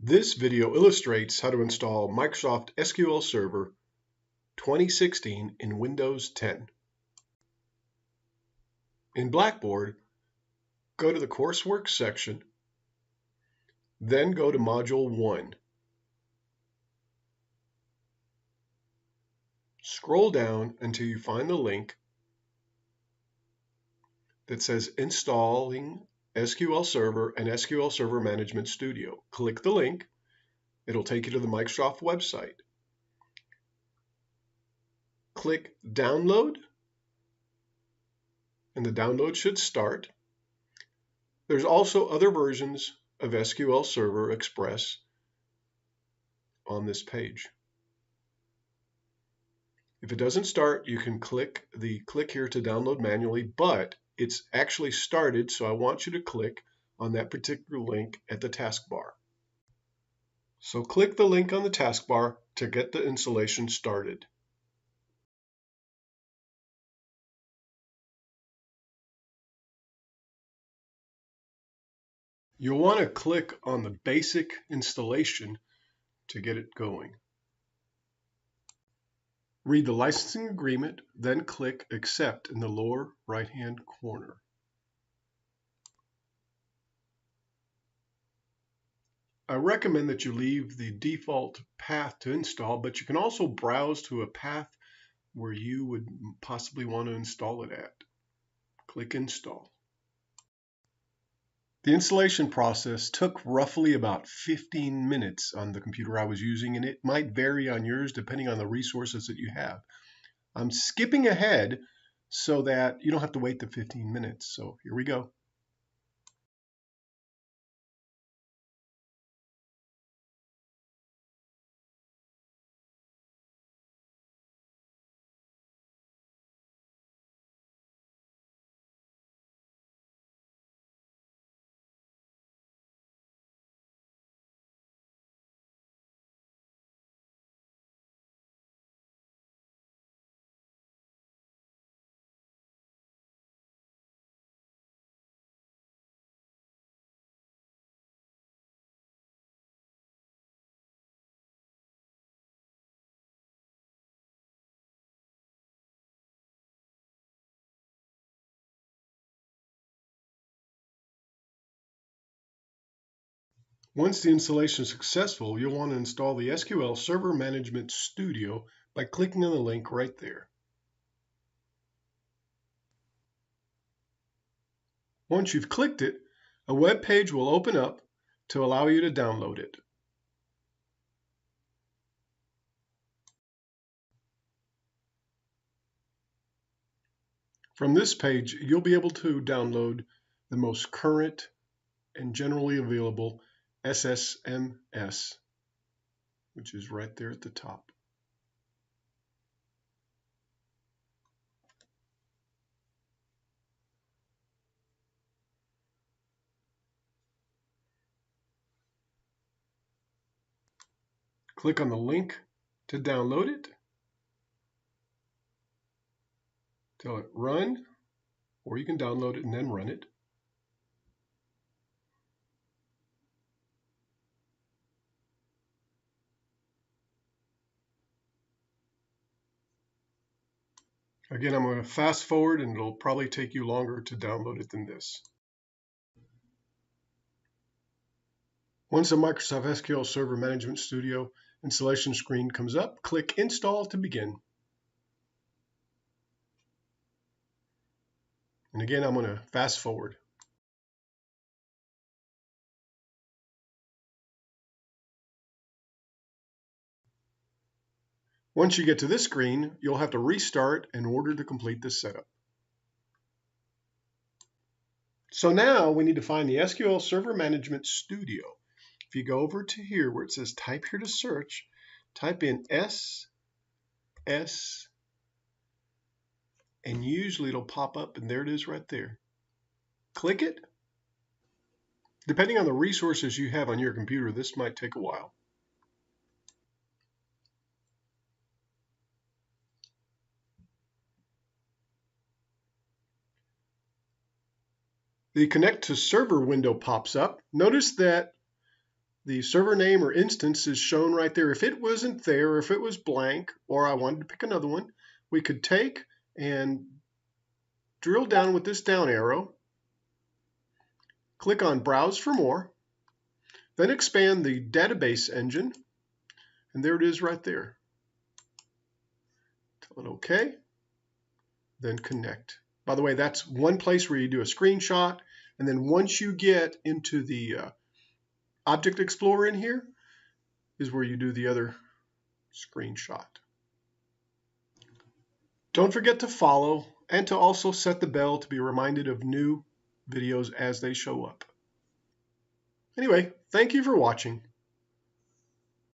This video illustrates how to install Microsoft SQL Server 2016 in Windows 10. In Blackboard, go to the Coursework section, then go to Module 1. Scroll down until you find the link that says Installing SQL Server and SQL Server Management Studio. Click the link. It'll take you to the Microsoft website. Click Download, and the download should start. There's also other versions of SQL Server Express on this page. If it doesn't start, you can click here to download manually, but it's actually started, so I want you to click on that particular link at the taskbar. So click the link on the taskbar to get the installation started. You'll want to click on the basic installation to get it going. Read the licensing agreement, then click Accept in the lower right-hand corner. I recommend that you leave the default path to install, but you can also browse to a path where you would possibly want to install it at. Click Install. The installation process took roughly about 15 minutes on the computer I was using, and it might vary on yours depending on the resources that you have. I'm skipping ahead so that you don't have to wait the 15 minutes. So here we go. Once the installation is successful, you'll want to install the SQL Server Management Studio by clicking on the link right there. Once you've clicked it, a web page will open up to allow you to download it. From this page, you'll be able to download the most current and generally available SSMS, which is right there at the top. Click on the link to download it. Tell it run, or you can download it and then run it. Again, I'm going to fast forward and it'll probably take you longer to download it than this. Once the Microsoft SQL Server Management Studio installation screen comes up, click Install to begin. And again, I'm going to fast forward. Once you get to this screen, you'll have to restart in order to complete this setup. So now we need to find the SQL Server Management Studio. If you go over to here where it says type here to search, type in SS, and usually it'll pop up, and there it is right there. Click it. Depending on the resources you have on your computer, this might take a while. The Connect to Server window pops up. Notice that the server name or instance is shown right there. If it wasn't there, if it was blank, or I wanted to pick another one, we could take and drill down with this down arrow, click on Browse for More, then expand the database engine, and there it is right there. Tell it OK, then connect. By the way, that's one place where you do a screenshot, and then once you get into the Object Explorer in here is where you do the other screenshot. Don't forget to follow and to also set the bell to be reminded of new videos as they show up. Anyway, thank you for watching.